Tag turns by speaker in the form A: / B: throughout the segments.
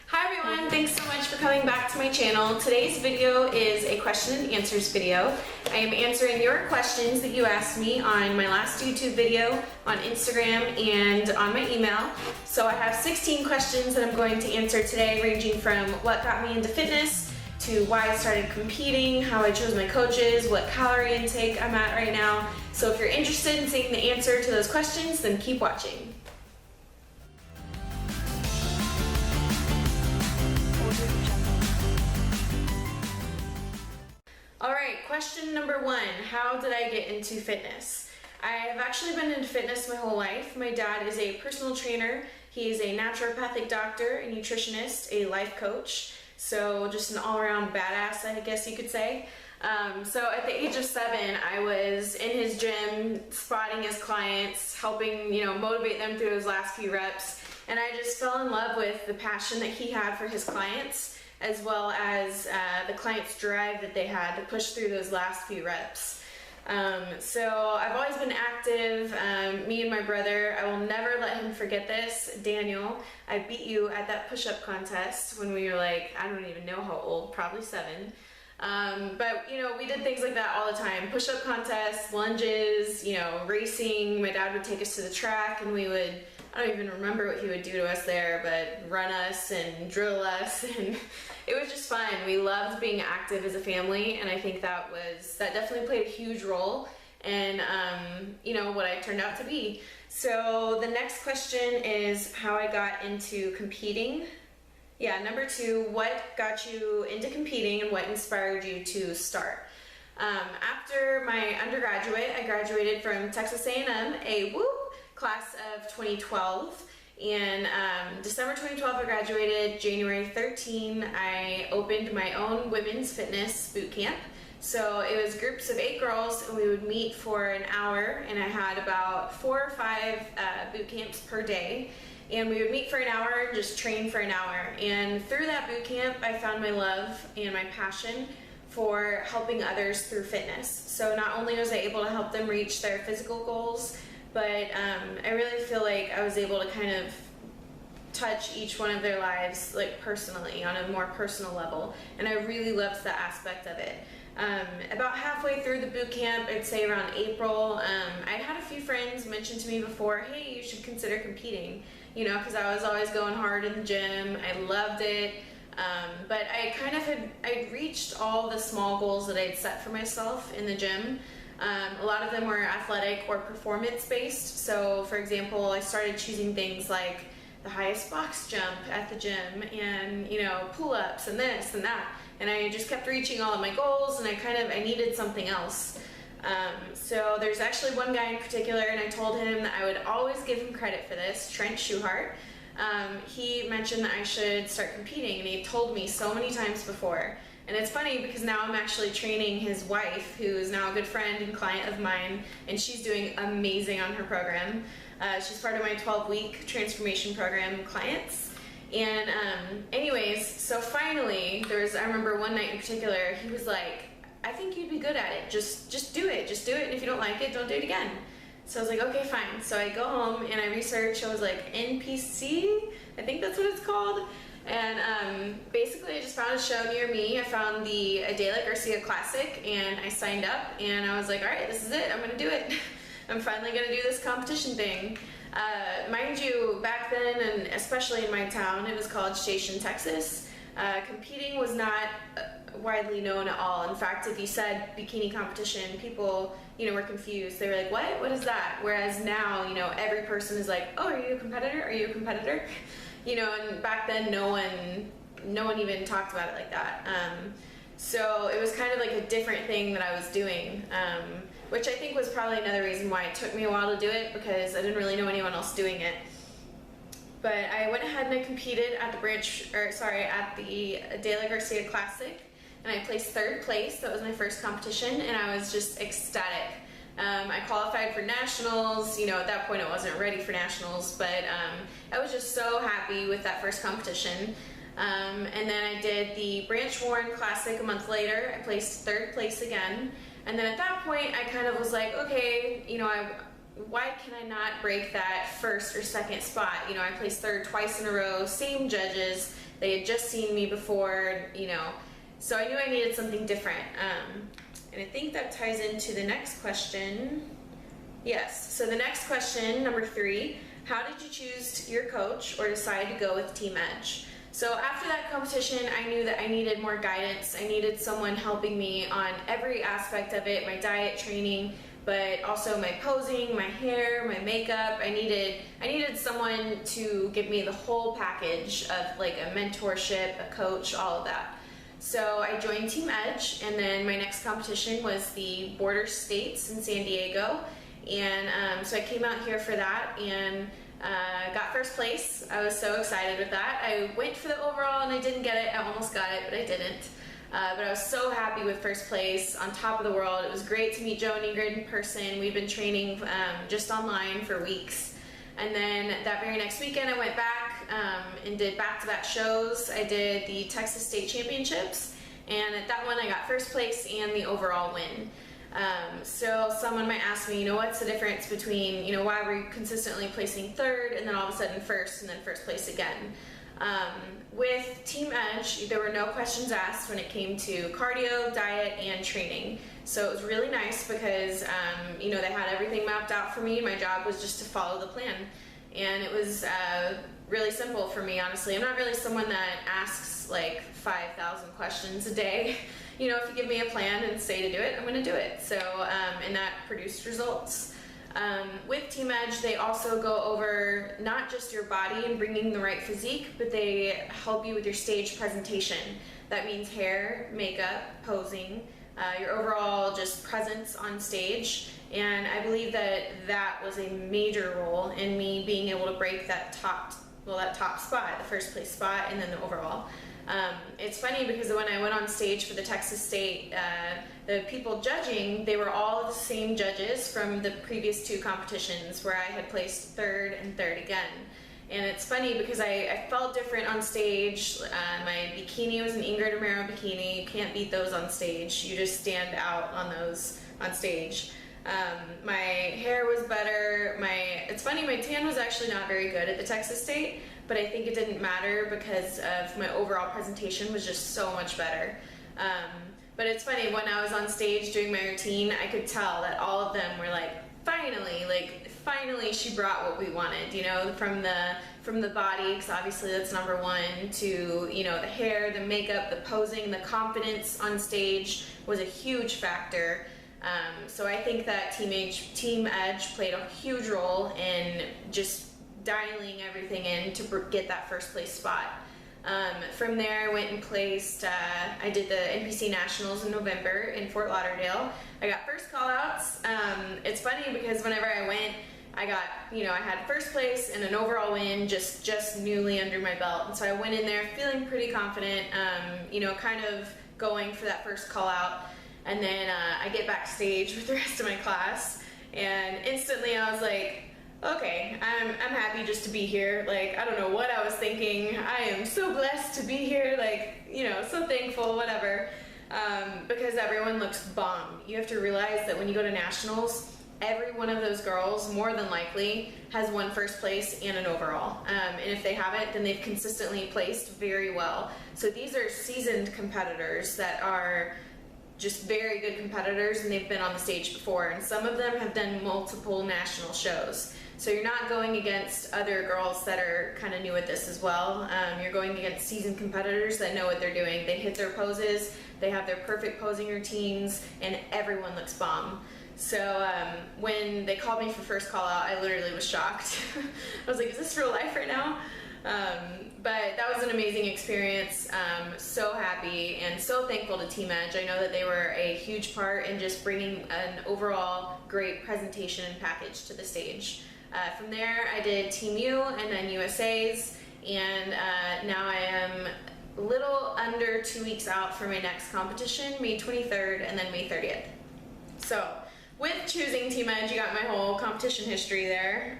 A: Hi everyone, thanks so much for coming back to my channel. Today's video is a question and answers video. I am answering your questions that you asked me on my last YouTube video, on Instagram, and on my email. So I have 16 questions that I'm going to answer today, ranging from what got me into fitness, to why I started competing, how I chose my coaches, what calorie intake I'm at right now. So if you're interested in seeing the answer to those questions, then keep watching. Alright, question number one, how did I get into fitness? I have actually been into fitness my whole life. My dad is a personal trainer. He is a naturopathic doctor, a nutritionist, a life coach. So just an all-around badass, I guess you could say. So at the age of 7, I was in his gym, spotting his clients, helping, motivate them through those last few reps. And I just fell in love with the passion that he had for his clients, as well as the client's drive that they had to push through those last few reps. So I've always been active. Me and my brother, I will never let him forget this. Daniel, I beat you at that push-up contest when we were like, I don't even know how old, probably 7. But we did things like that all the time. Push-up contests, lunges, racing. My dad would take us to the track and we would, I don't even remember what he would do to us there, but run us and drill us, and it was just fun. We loved being active as a family, and I think that definitely played a huge role in what I turned out to be. So the next question is how I got into competing. Yeah, number 2, what got you into competing and what inspired you to start? After my undergraduate, I graduated from Texas A&M, class of 2012, and December 2012 I graduated. January 13 I opened my own women's fitness boot camp. So it was groups of 8 girls, and we would meet for an hour, and I had about 4 or 5 boot camps per day, and we would meet for an hour and just train for an hour. And through that boot camp I found my love and my passion for helping others through fitness. So not only was I able to help them reach their physical goals, but I really feel like I was able to kind of touch each one of their lives, like personally, on a more personal level, and I really loved that aspect of it. About halfway through the boot camp, I'd say around April, I'd had a few friends mention to me before, hey, you should consider competing, because I was always going hard in the gym. I loved it, but I'd reached all the small goals that I'd set for myself in the gym. A lot of them were athletic or performance-based. So, for example, I started choosing things like the highest box jump at the gym, and pull-ups and this and that. And I just kept reaching all of my goals, and I needed something else. So there's actually one guy in particular, and I told him that I would always give him credit for this, Trent Schuhart. He mentioned that I should start competing, and he told me so many times before. And it's funny because now I'm actually training his wife, who is now a good friend and client of mine, and she's doing amazing on her program. She's part of my 12-week transformation program clients. And anyways, so finally, I remember one night in particular, he was like, I think you'd be good at it. Just do it. Just do it. And if you don't like it, don't do it again. So I was like, okay, fine. So I go home and I research. I was like, NPC? I think that's what it's called. And basically I just found a show near me. I found the Adela Garcia Classic, and I signed up, and I was like, all right, this is it. I'm going to do it. I'm finally going to do this competition thing. Mind you, back then, and especially in my town, it was College Station, Texas. Competing was not widely known at all. In fact, if you said bikini competition, people, were confused. They were like, what? What is that? Whereas now, every person is like, oh, are you a competitor? Are you a competitor? And back then no one even talked about it like that. So it was kind of like a different thing that I was doing, which I think was probably another reason why it took me a while to do it, because I didn't really know anyone else doing it. But I went ahead and I competed at the Adela Garcia Classic, and I placed 3rd place. That was my first competition, and I was just ecstatic. I qualified for nationals. At that point I wasn't ready for nationals, but I was just so happy with that first competition. And then I did the Branch Warren Classic a month later. I placed 3rd place again. And then at that point I kind of was like, okay, why can I not break that 1st or 2nd spot? I placed 3rd twice in a row, same judges, They had just seen me before, you know, so I knew I needed something different. And I think that ties into the next question. Yes, so the next question, number 3, how did you choose your coach or decide to go with Team Edge? So after that competition, I knew that I needed more guidance. I needed someone helping me on every aspect of it, my diet, training, but also my posing, my hair, my makeup. I needed someone to give me the whole package of like a mentorship, a coach, all of that. So I joined Team Edge, and then my next competition was the Border States in San Diego. And so I came out here for that and got first place. I was so excited with that. I went for the overall and I didn't get it. I almost got it, but I didn't. But I was so happy with first place, on top of the world. It was great to meet Joe and Ingrid in person. We've been training just online for weeks. And then that very next weekend I went back and did back-to-back shows. I did the Texas State Championships, and at that one I got first place and the overall win. So someone might ask me, you know, what's the difference between, you know, why were you consistently placing third and then all of a sudden first and then first place again? With Team Edge, there were no questions asked when it came to cardio, diet, and training. So it was really nice because, you know, they had everything mapped out for me. My job was just to follow the plan. And it was really simple for me, honestly. I'm not really someone that asks like 5,000 questions a day. You know, if you give me a plan and say to do it, I'm going to do it. So, and that produced results. With Team Edge, they also go over not just your body and bringing the right physique, but they help you with your stage presentation. That means hair, makeup, posing, your overall just presence on stage. And I believe that that was a major role in me being able to break that top spot, the first place spot, and then the overall. It's funny because when I went on stage for the Texas State, the people judging, they were all the same judges from the previous 2 competitions where I had placed third and third again. And it's funny because I felt different on stage. My bikini was an Ingrid Romero bikini. You can't beat those on stage. You just stand out on those on stage. My hair was better. It's funny, my tan was actually not very good at the Texas State, but I think it didn't matter because of my overall presentation was just so much better. But it's funny, when I was on stage doing my routine, I could tell that all of them were like, finally she brought what we wanted, you know, from the body, because obviously that's number 1, to, you know, the hair, the makeup, the posing, the confidence on stage was a huge factor. So I think that Team Edge played a huge role in just dialing everything in to get that first place spot. From there, I went and placed, I did the NPC Nationals in November in Fort Lauderdale. I got first call-outs. It's funny because whenever I went, I got, you know, I had first place and an overall win just newly under my belt. And so I went in there feeling pretty confident, you know, kind of going for that first call-out. And then I get backstage with the rest of my class, and instantly I was like, okay, I'm happy just to be here. Like, I don't know what I was thinking. I am so blessed to be here, like, you know, so thankful, whatever. Because everyone looks bomb. You have to realize that when you go to nationals, every one of those girls, more than likely, has won first place and an overall. And if they haven't, then they've consistently placed very well. So these are seasoned competitors that are just very good competitors, and they've been on the stage before, and some of them have done multiple national shows. So you're not going against other girls that are kind of new at this as well. You're going against seasoned competitors that know what they're doing. They hit their poses, they have their perfect posing routines, and everyone looks bomb. So when they called me for first call out, I literally was shocked. I was like, is this real life right now? But that was an amazing experience. So happy and so thankful to Team Edge. I know that they were a huge part in just bringing an overall great presentation and package to the stage. From there, I did Team U and then USA's, and now I am a little under 2 weeks out for my next competition, May 23rd and then May 30th. So with choosing Team Edge, you got my whole competition history there.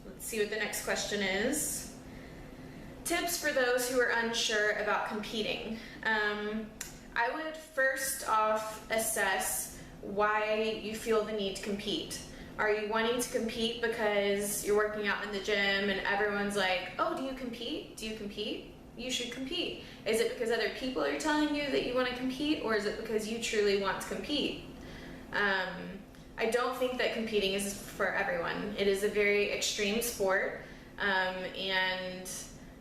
A: Let's see what the next question is. Tips for those who are unsure about competing. I would first off assess why you feel the need to compete. Are you wanting to compete because you're working out in the gym and everyone's like, oh, do you compete? Do you compete? you should compete? Is it because other people are telling you that you want to compete, or is it because you truly want to compete? I don't think that competing is for everyone. It is a very extreme sport, and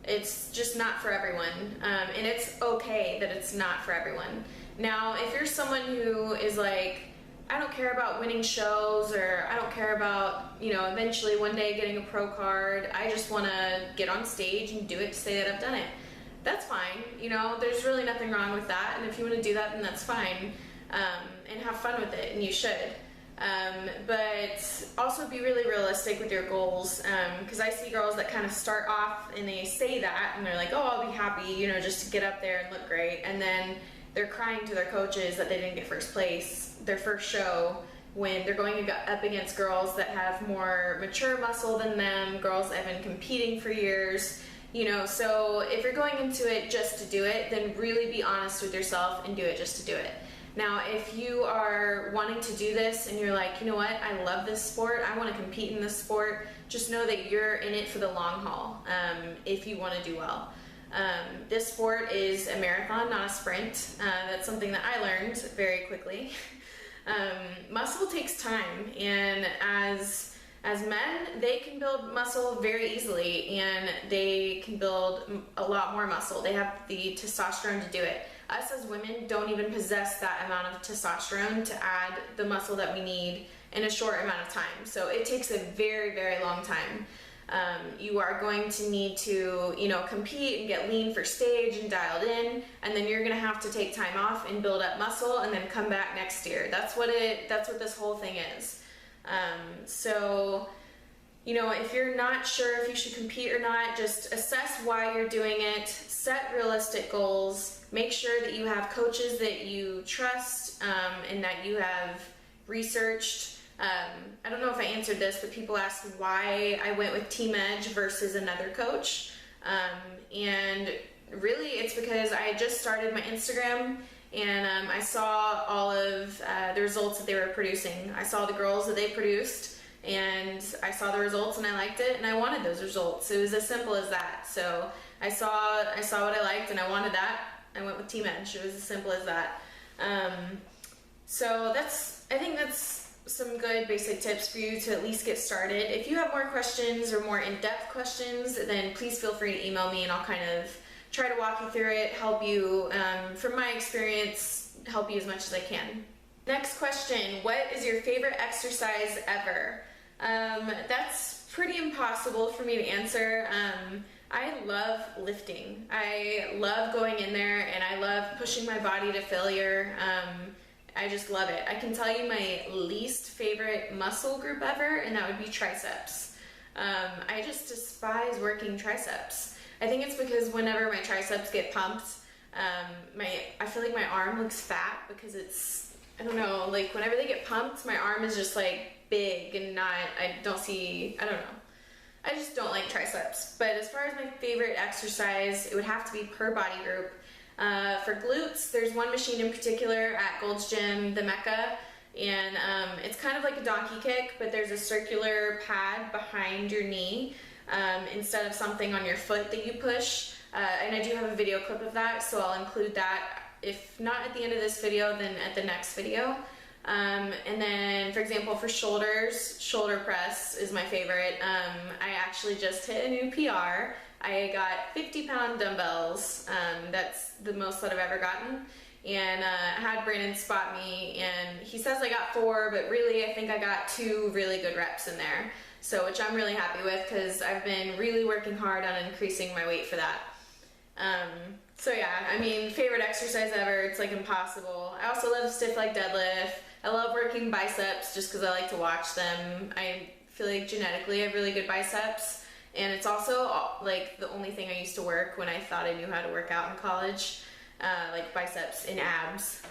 A: it's just not for everyone. And it's okay that it's not for everyone. Now, if you're someone who is like, I don't care about winning shows, or I don't care about, eventually one day getting a pro card, I just want to get on stage and do it to say that I've done it. That's fine. There's really nothing wrong with that. And if you want to do that, then that's fine. And have fun with it, and you should. But also be really realistic with your goals, because I see girls that kind of start off and they say that, and they're like, oh, I'll be happy, just to get up there and look great. And then they're crying to their coaches that they didn't get first place their first show, when they're going up against girls that have more mature muscle than them, girls that have been competing for years. So if you're going into it just to do it, then really be honest with yourself and do it just to do it. Now, if you are wanting to do this and you're like, you know what, I love this sport, I want to compete in this sport, just know that you're in it for the long haul, if you want to do well. This sport is a marathon, not a sprint. That's something that I learned very quickly. Muscle takes time, and as men, they can build muscle very easily, and they can build a lot more muscle. They have the testosterone to do it. Us as women don't even possess that amount of testosterone to add the muscle that we need in a short amount of time. So it takes a very, very long time. You are going to need to, compete and get lean for stage and dialed in, and then you're going to have to take time off and build up muscle and then come back next year. That's what this whole thing is. So, if you're not sure if you should compete or not, just assess why you're doing it, set realistic goals, make sure that you have coaches that you trust, and that you have researched. I don't know if I answered this, but people asked why I went with Team Edge versus another coach. And really it's because I had just started my Instagram, and I saw all of the results that they were producing. I saw the girls that they produced, and I saw the results, and I liked it, and I wanted those results. It was as simple as that. So I saw what I liked, and I wanted that. I went with Team Edge. It was as simple as that. So I think that's some good basic tips for you to at least get started. If you have more questions or more in-depth questions, then please feel free to email me, and I'll kind of try to walk you through it, help you, from my experience, help you as much as I can. Next question, what is your favorite exercise ever? That's pretty impossible for me to answer. I love lifting. I love going in there, and I love pushing my body to failure. I just love it. I can tell you my least favorite muscle group ever, and that would be triceps. I just despise working triceps. I think it's because whenever my triceps get pumped, I feel like my arm looks fat because I don't know, like whenever they get pumped, my arm is just like big and I don't know. I just don't like triceps. But as far as my favorite exercise, it would have to be per body group. For glutes, there's one machine in particular at Gold's Gym, the Mecca, and it's kind of like a donkey kick, but there's a circular pad behind your knee instead of something on your foot that you push. And I do have a video clip of that, so I'll include that, if not at the end of this video, then at the next video. And then, for example, for shoulders, shoulder press is my favorite. I actually just hit a new PR. I got 50-pound dumbbells. That's the most that I've ever gotten. And I had Brandon spot me, and he says I got 4, but really I think I got 2 really good reps in there. So, which I'm really happy with, because I've been really working hard on increasing my weight for that. So yeah, I mean, favorite exercise ever, it's like impossible. I also love stiff leg deadlift. I love working biceps just because I like to watch them. I feel like genetically I have really good biceps. And it's also like the only thing I used to work when I thought I knew how to work out in college, like biceps and abs.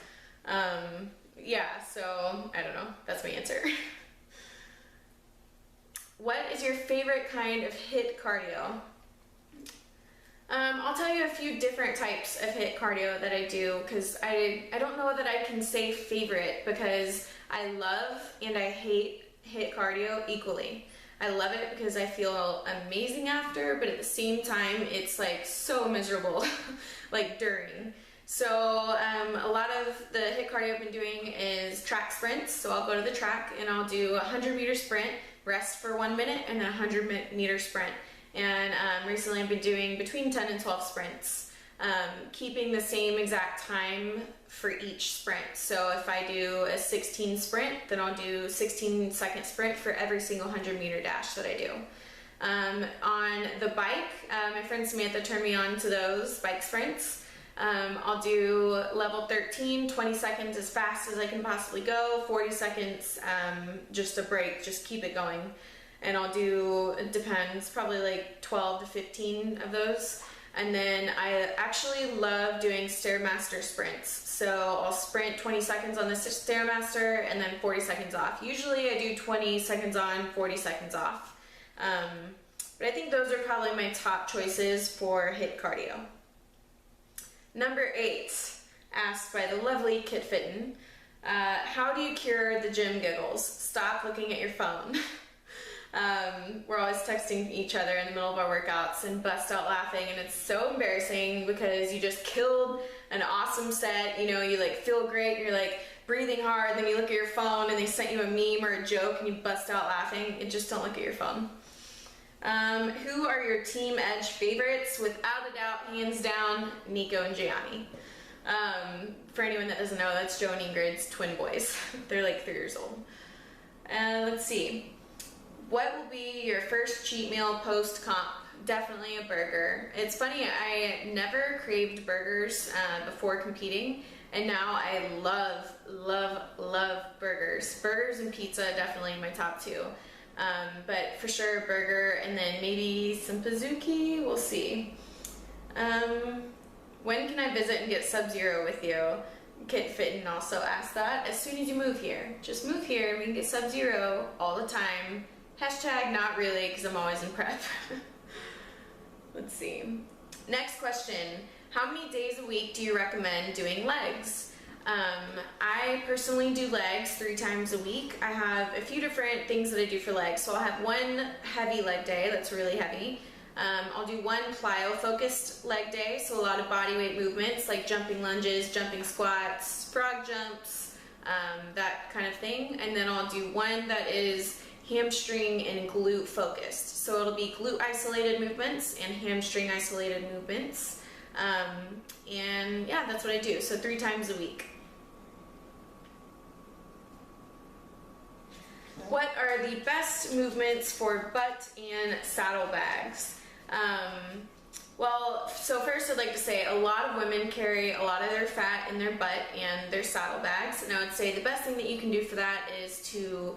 A: Yeah, so I don't know, that's my answer. What is your favorite kind of HIIT cardio? I'll tell you a few different types of HIIT cardio that I do, because I don't know that I can say favorite, because I love and I hate HIIT cardio equally. I love it because I feel amazing after, but at the same time, it's like so miserable, like during. So a lot of the HIIT cardio I've been doing is track sprints. So I'll go to the track and I'll do a 100-meter sprint, rest for 1 minute, and then a 100-meter sprint. And recently I've been doing between 10 and 12 sprints, keeping the same exact time for each sprint. So if I do a 16 sprint, then I'll do 16-second sprint for every single 100-meter dash that I do. On the bike, my friend Samantha turned me on to those bike sprints. I'll do level 13, 20 seconds as fast as I can possibly go, 40 seconds, just a break, just keep it going. And I'll do, it depends, probably like 12 to 15 of those. And then I actually love doing Stairmaster sprints. So I'll sprint 20 seconds on the Stairmaster and then 40 seconds off. Usually I do 20 seconds on, 40 seconds off. But I think those are probably my top choices for HIIT cardio. Number 8, asked by the lovely Kit Fitton, how do you cure the gym giggles? Stop looking at your phone. We're always texting each other in the middle of our workouts and bust out laughing, and it's so embarrassing because you just killed an awesome set, you know, you like feel great, you're like breathing hard, then you look at your phone and they sent you a meme or a joke and you bust out laughing, and just don't look at your phone. Who are your Team Edge favorites? Without a doubt, hands down, Nico and Gianni. For anyone that doesn't know, that's Joe and Ingrid's twin boys. They're like 3 years old. Let's see. What will be your first cheat meal post-comp? Definitely a burger. It's funny, I never craved burgers before competing, and now I love, love, love burgers. Burgers and pizza, definitely my top 2. But for sure, burger, and then maybe some Pizookie, we'll see. When can I visit and get Subzero with you? Kit Fitton also asked that. As soon as you move here. Just move here, we can get Subzero all the time. Hashtag not really, because I'm always in prep. Let's see. Next question. How many days a week do you recommend doing legs? I personally do legs 3 times a week. I have a few different things that I do for legs. So I'll have one heavy leg day that's really heavy. I'll do one plyo-focused leg day, so a lot of body weight movements like jumping lunges, jumping squats, frog jumps, that kind of thing. And then I'll do one that is hamstring and glute focused. So it'll be glute isolated movements and hamstring isolated movements. And yeah, that's what I do. So 3 times a week. What are the best movements for butt and saddlebags? Well, so first I'd like to say a lot of women carry a lot of their fat in their butt and their saddlebags, and I would say the best thing that you can do for that is to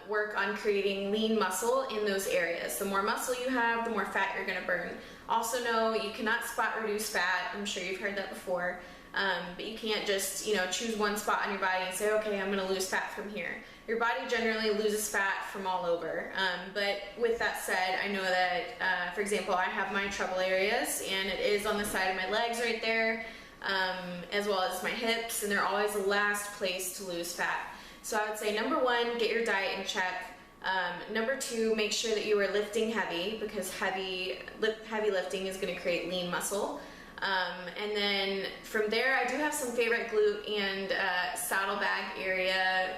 A: work on creating lean muscle in those areas. The more muscle you have, the more fat you're going to burn. Also know you cannot spot reduce fat. I'm sure you've heard that before, but you can't just, you know, choose one spot on your body and say, okay, I'm going to lose fat from here. Your body generally loses fat from all over, but with that said, I know that, for example, I have my trouble areas, and it is on the side of my legs right there, as well as my hips, and they're always the last place to lose fat. So I would say number 1, get your diet in check. Number 2, make sure that you are lifting heavy, because heavy lifting is going to create lean muscle. And then from there, I do have some favorite glute and saddlebag area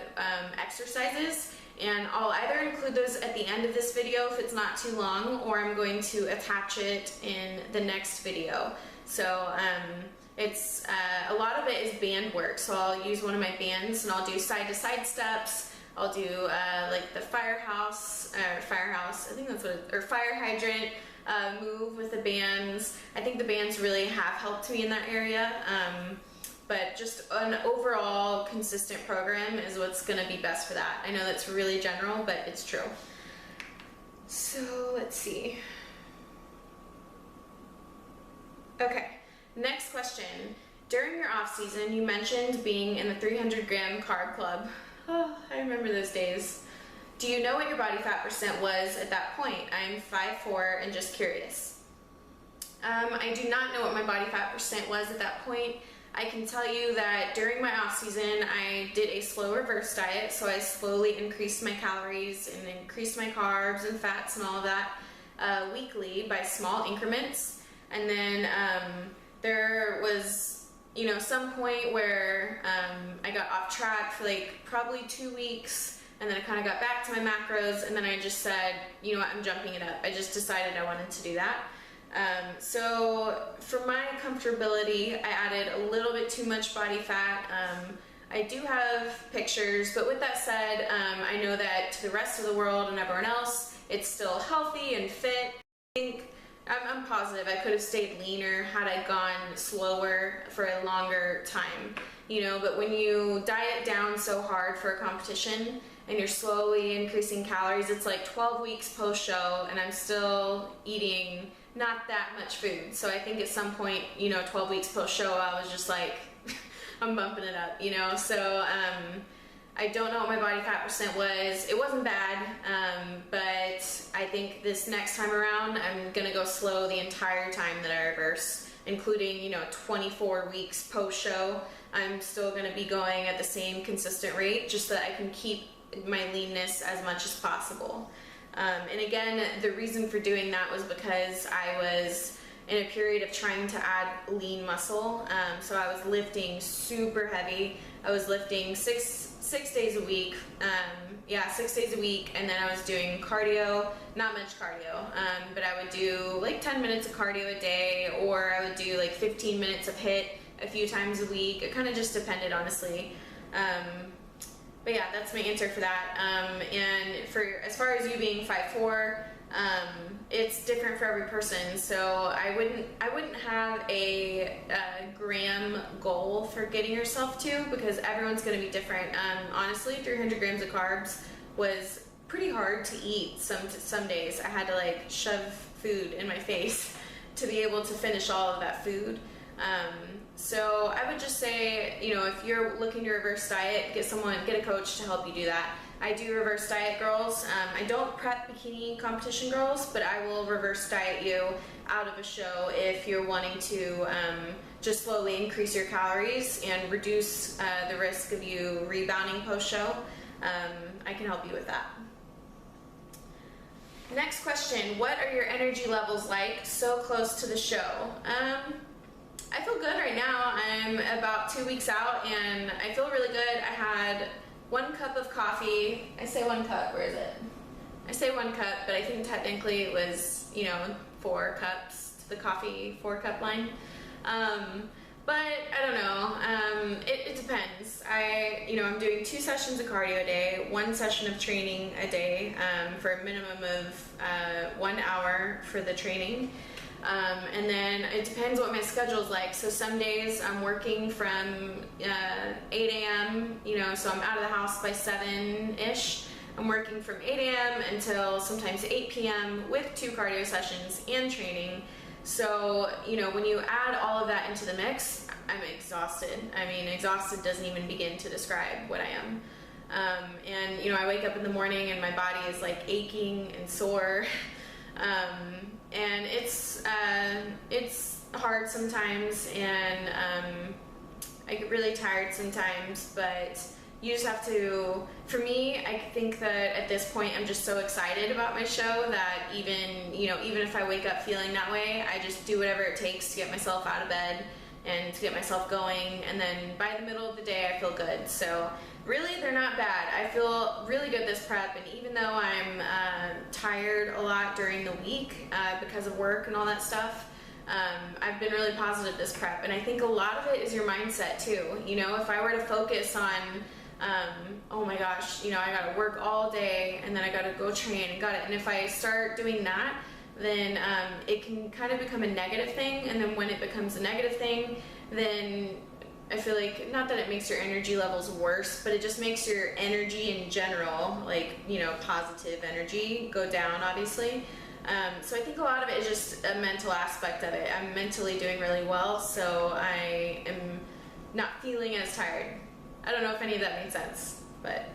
A: exercises, and I'll either include those at the end of this video if it's not too long, or I'm going to attach it in the next video. So it's a lot of it is band work, so I'll use one of my bands and I'll do side-to-side steps. I'll do like the firehouse, I think that's what it, or fire hydrant move with the bands. I think the bands really have helped me in that area, but just an overall consistent program is what's going to be best for that. I know that's really general, but it's true. So let's see. Okay, next question. During your off season, you mentioned being in the 300-gram carb club. Oh, I remember those days. Do you know what your body fat percent was at that point? I'm 5'4" and just curious. I do not know what my body fat percent was at that point. I can tell you that during my off season, I did a slow reverse diet, so I slowly increased my calories and increased my carbs and fats and all of that weekly by small increments. And then there was, you know, some point where I got off track for like probably 2 weeks, and then I kind of got back to my macros, and then I just said, you know what, I'm jumping it up. I just decided I wanted to do that. So for my comfortability, I added a little bit too much body fat. I do have pictures, but with that said, I know that to the rest of the world and everyone else, it's still healthy and fit. I think I'm positive I could have stayed leaner had I gone slower for a longer time, you know, but when you diet down so hard for a competition and you're slowly increasing calories, it's like 12 weeks post-show and I'm still eating not that much food. So I think at some point, you know, 12 weeks post-show, I was just like, I'm bumping it up, you know, so I don't know what my body fat percent was. It wasn't bad, but I think this next time around, I'm gonna go slow the entire time that I reverse, including, you know, 24 weeks post-show. I'm still gonna be going at the same consistent rate, just so that I can keep my leanness as much as possible. And again, the reason for doing that was because I was in a period of trying to add lean muscle. So I was lifting super heavy. I was lifting six days a week. 6 days a week, and then I was doing cardio, not much cardio, but I would do like 10 minutes of cardio a day, or I would do like 15 minutes of HIIT a few times a week. It kind of just depended, honestly. But yeah, that's my answer for that. And for as far as you being 5'4", it's different for every person. So I wouldn't have a gram goal for getting yourself to, because everyone's going to be different. Honestly, 300 grams of carbs was pretty hard to eat. Some days I had to like shove food in my face to be able to finish all of that food. So I would just say, you know, if you're looking to reverse diet, get a coach to help you do that. I do reverse diet girls. I don't prep bikini competition girls, but I will reverse diet you out of a show if you're wanting to just slowly increase your calories and reduce the risk of you rebounding post-show. I can help you with that. Next question, what are your energy levels like so close to the show? I feel good right now. I'm about 2 weeks out and I feel really good. I had 1 cup of coffee. I say 1 cup, where is it? I say 1 cup, but I think technically it was, you know, 4 cups to the coffee 4-cup line. But I don't know, it depends. I'm doing 2 sessions of cardio a day, 1 session of training a day, for a minimum of 1 hour for the training. And then it depends what my schedule's like. So some days I'm working from 8 a.m., you know, so I'm out of the house by 7-ish. I'm working from 8 a.m. until sometimes 8 p.m. with 2 cardio sessions and training. So, you know, when you add all of that into the mix, I'm exhausted. I mean, exhausted doesn't even begin to describe what I am. And, you know, I wake up in the morning and my body is like aching and sore. And it's hard sometimes, and I get really tired sometimes, but you just have to, for me, I think that at this point I'm just so excited about my show that even if I wake up feeling that way, I just do whatever it takes to get myself out of bed and to get myself going, and then by the middle of the day I feel good. So really, they're not bad. I feel really good this prep, and even though I'm tired a lot during the week because of work and all that stuff, I've been really positive this prep, and I think a lot of it is your mindset too. You know, if I were to focus on, oh my gosh, you know, I gotta work all day, and then I gotta go train, and if I start doing that, then it can kind of become a negative thing, and then when it becomes a negative thing, then I feel like, not that it makes your energy levels worse, but it just makes your energy in general, like, you know, positive energy, go down, obviously. So I think a lot of it is just a mental aspect of it. I'm mentally doing really well, so I am not feeling as tired. I don't know if any of that made sense, but...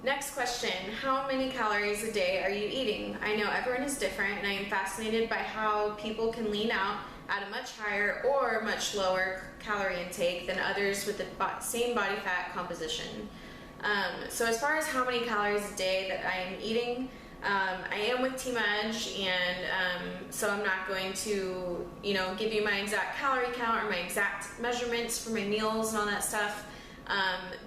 A: Next question, how many calories a day are you eating? I know everyone is different, and I am fascinated by how people can lean out at a much higher or much lower calorie intake than others with the same body fat composition. So as far as how many calories a day that I am eating, I am with Team Edge, and so I'm not going to, give you my exact calorie count or my exact measurements for my meals and all that stuff.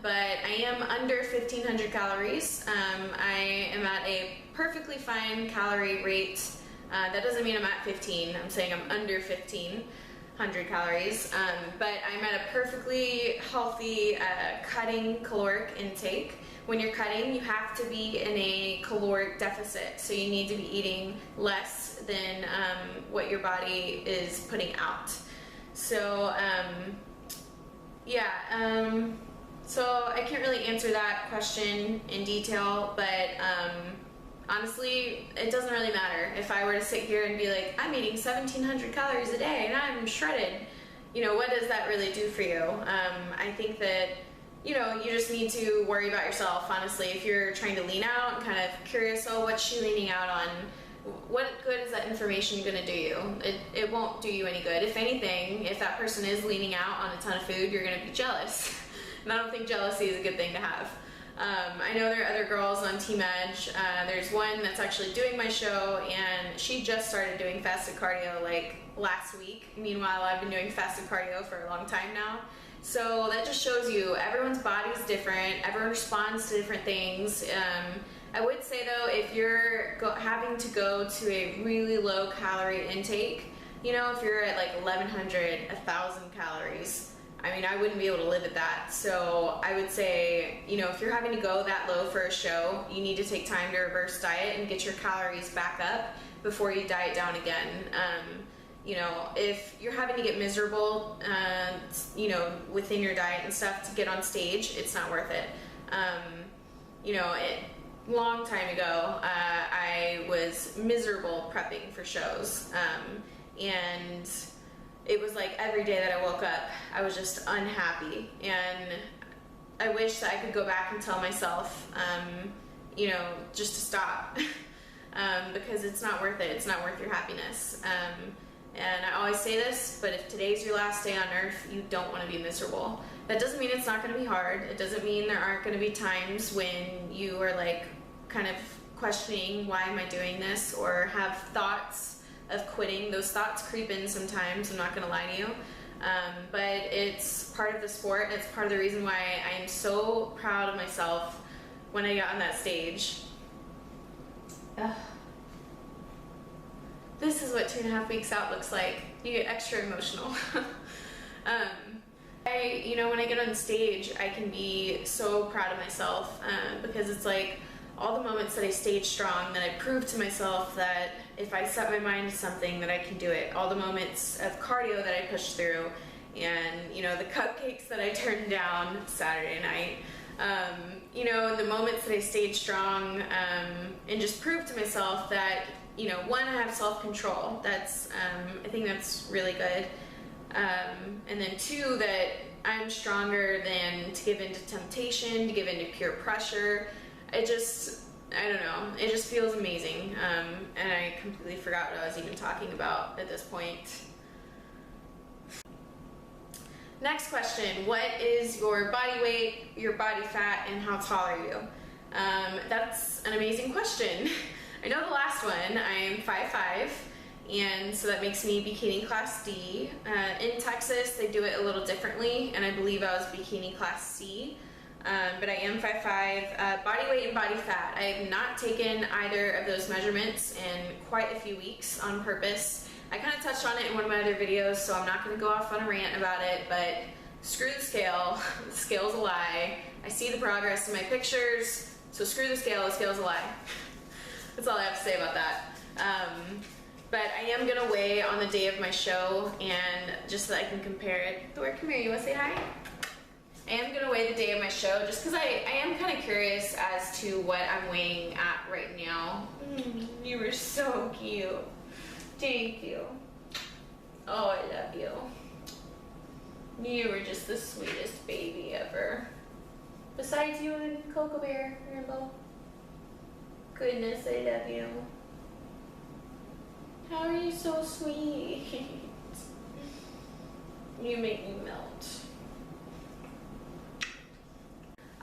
A: But I am under 1,500 calories. I am at a perfectly fine calorie rate. That doesn't mean I'm at 15. I'm saying I'm under 1,500 calories. But I'm at a perfectly healthy cutting caloric intake. When you're cutting, you have to be in a caloric deficit. So you need to be eating less than what your body is putting out. So, so I can't really answer that question in detail, but honestly, it doesn't really matter. If I were to sit here and be like, I'm eating 1,700 calories a day and I'm shredded, what does that really do for you? I think that, you just need to worry about yourself, honestly. If you're trying to lean out and kind of curious, oh, what's she leaning out on? What good is that information going to do you? It won't do you any good. If anything, if that person is leaning out on a ton of food, you're going to be jealous. And I don't think jealousy is a good thing to have. I know there are other girls on Team Edge. There's one that's actually doing my show, and she just started doing fasted cardio like last week. Meanwhile, I've been doing fasted cardio for a long time now. So that just shows you everyone's body's different. Everyone responds to different things. I would say though, if you're having to go to a really low calorie intake, if you're at like 1,100, 1,000 calories, I wouldn't be able to live at that. So I would say, if you're having to go that low for a show, you need to take time to reverse diet and get your calories back up before you diet down again. If you're having to get miserable, within your diet and stuff to get on stage, it's not worth it. Long time ago, I was miserable prepping for shows, and it was like every day that I woke up, I was just unhappy, and I wish that I could go back and tell myself, just to stop, because it's not worth it. It's not worth your happiness. And I always say this, but if today's your last day on earth, you don't want to be miserable. That doesn't mean it's not going to be hard. It doesn't mean there aren't going to be times when you are like kind of questioning, why am I doing this, or have thoughts of quitting. Those thoughts creep in sometimes, I'm not going to lie to you. But it's part of the sport, and it's part of the reason why I am so proud of myself when I got on that stage. This is what 2.5 weeks out looks like. You get extra emotional. When I get on stage, I can be so proud of myself, because it's like all the moments that I stayed strong, that I proved to myself that if I set my mind to something, that I can do it. All the moments of cardio that I pushed through, and the cupcakes that I turned down Saturday night. The moments that I stayed strong, and just proved to myself that, one, I have self-control. That's, I think that's really good. And then two, that I'm stronger than to give into temptation, to give into peer pressure. I don't know, it just feels amazing. And I completely forgot what I was even talking about at this point. Next question, what is your body weight, your body fat, and how tall are you? That's an amazing question. I know the last one, I am 5'5", and so that makes me bikini class D. In Texas, they do it a little differently, and I believe I was bikini class C. But I am 5'5", body weight and body fat. I have not taken either of those measurements in quite a few weeks on purpose. I kind of touched on it in one of my other videos, so I'm not going to go off on a rant about it, but screw the scale. The scale's a lie. I see the progress in my pictures, so screw the scale's a lie. That's all I have to say about that. But I am going to weigh on the day of my show, and just so that I can compare it. Thor, come here, you want to say hi? I am going to weigh the day of my show, just because I am kind of curious as to what I'm weighing at right now. You were so cute. Thank you. Oh, I love you. You were just the sweetest baby ever. Besides you and Cocoa Bear, Rainbow. Goodness, I love you. How are you so sweet? You make me melt.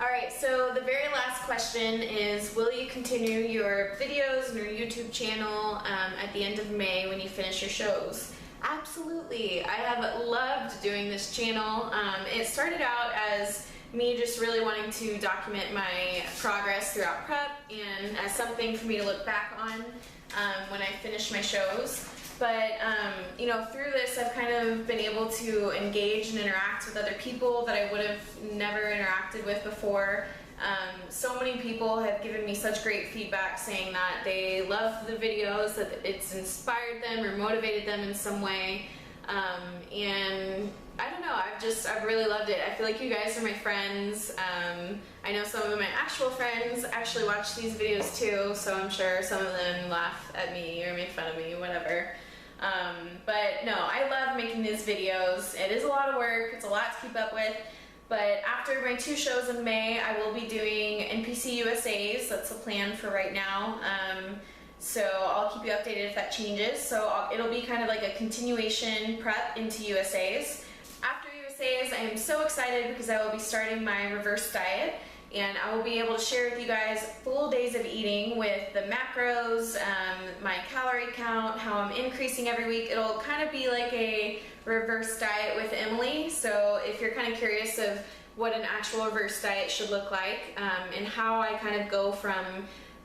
A: Alright, so the very last question is, will you continue your videos on your YouTube channel at the end of May when you finish your shows? Absolutely. I have loved doing this channel. It started out as me just really wanting to document my progress throughout prep and as something for me to look back on when I finish my shows. But you know, through this I've kind of been able to engage and interact with other people that I would have never interacted with before. So many people have given me such great feedback saying that they love the videos, that it's inspired them or motivated them in some way. And I don't know, I've really loved it. I feel like you guys are my friends. I know some of my actual friends actually watch these videos too, so I'm sure some of them laugh at me or make fun of me, whatever. But no, I love making these videos. It is a lot of work, it's a lot to keep up with. But after my 2 shows in May, I will be doing NPC USAs. That's the plan for right now. So I'll keep you updated if that changes. So it'll be kind of like a continuation prep into USAs. After USAs, I am so excited because I will be starting my reverse diet. And I will be able to share with you guys full days of eating with the macros, my calorie count, how I'm increasing every week. It'll kind of be like a reverse diet with Emily. So if you're kind of curious of what an actual reverse diet should look like and how I kind of go from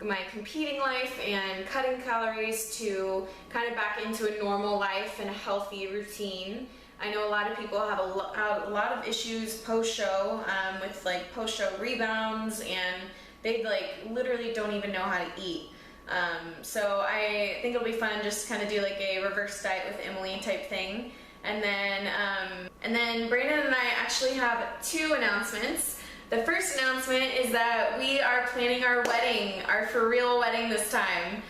A: my competing life and cutting calories to kind of back into a normal life and a healthy routine. I know a lot of people have a lot of issues post-show with like post-show rebounds, and they like literally don't even know how to eat. So I think it'll be fun just kind of do like a reverse diet with Emily type thing. And then Brandon and I actually have 2 announcements. The first announcement is that we are planning our wedding, our for real wedding this time.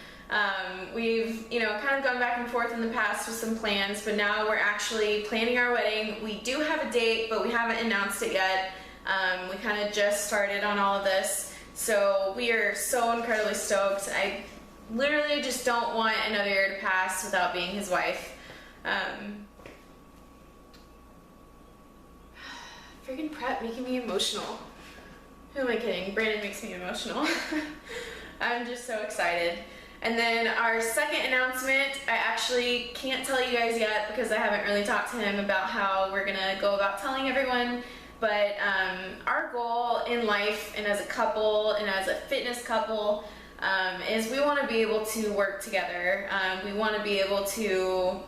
A: We've, you know, kind of gone back and forth in the past with some plans, but now we're actually planning our wedding. We do have a date, but we haven't announced it yet. We kind of just started on all of this, so we are so incredibly stoked. I literally just don't want another year to pass without being his wife. Friggin' prep making me emotional. Who am I kidding? Brandon makes me emotional. I'm just so excited. And then our second announcement, I actually can't tell you guys yet because I haven't really talked to him about how we're gonna go about telling everyone, but our goal in life and as a couple and as a fitness couple is we want to be able to work together. We want to be able to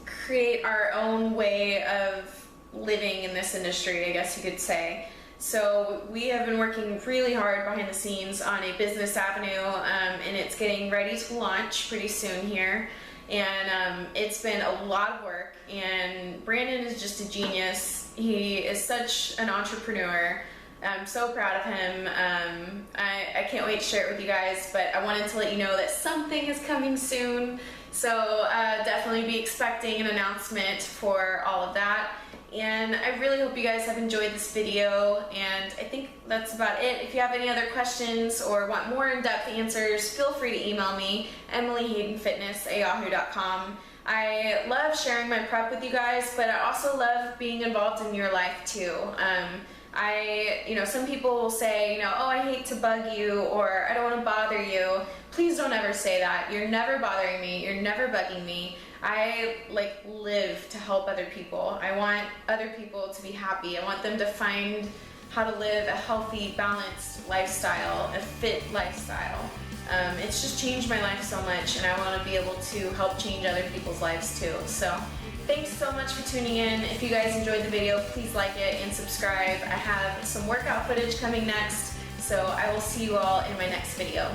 A: create our own way of living in this industry, I guess you could say. So we have been working really hard behind the scenes on a business avenue, and it's getting ready to launch pretty soon here. And it's been a lot of work, and Brandon is just a genius. He is such an entrepreneur. I'm so proud of him. I can't wait to share it with you guys, but I wanted to let you know that something is coming soon. So definitely be expecting an announcement for all of that. And I really hope you guys have enjoyed this video, and I think that's about it. If you have any other questions or want more in-depth answers, feel free to email me, emilyhaydenfitness@yahoo.com. I love sharing my prep with you guys, but I also love being involved in your life too. Some people will say, oh, I hate to bug you, or I don't want to bother you. Please don't ever say that. You're never bothering me. You're never bugging me. I live to help other people. I want other people to be happy. I want them to find how to live a healthy, balanced lifestyle, a fit lifestyle. It's just changed my life so much, and I want to be able to help change other people's lives too. So thanks so much for tuning in. If you guys enjoyed the video, please like it and subscribe. I have some workout footage coming next, so I will see you all in my next video.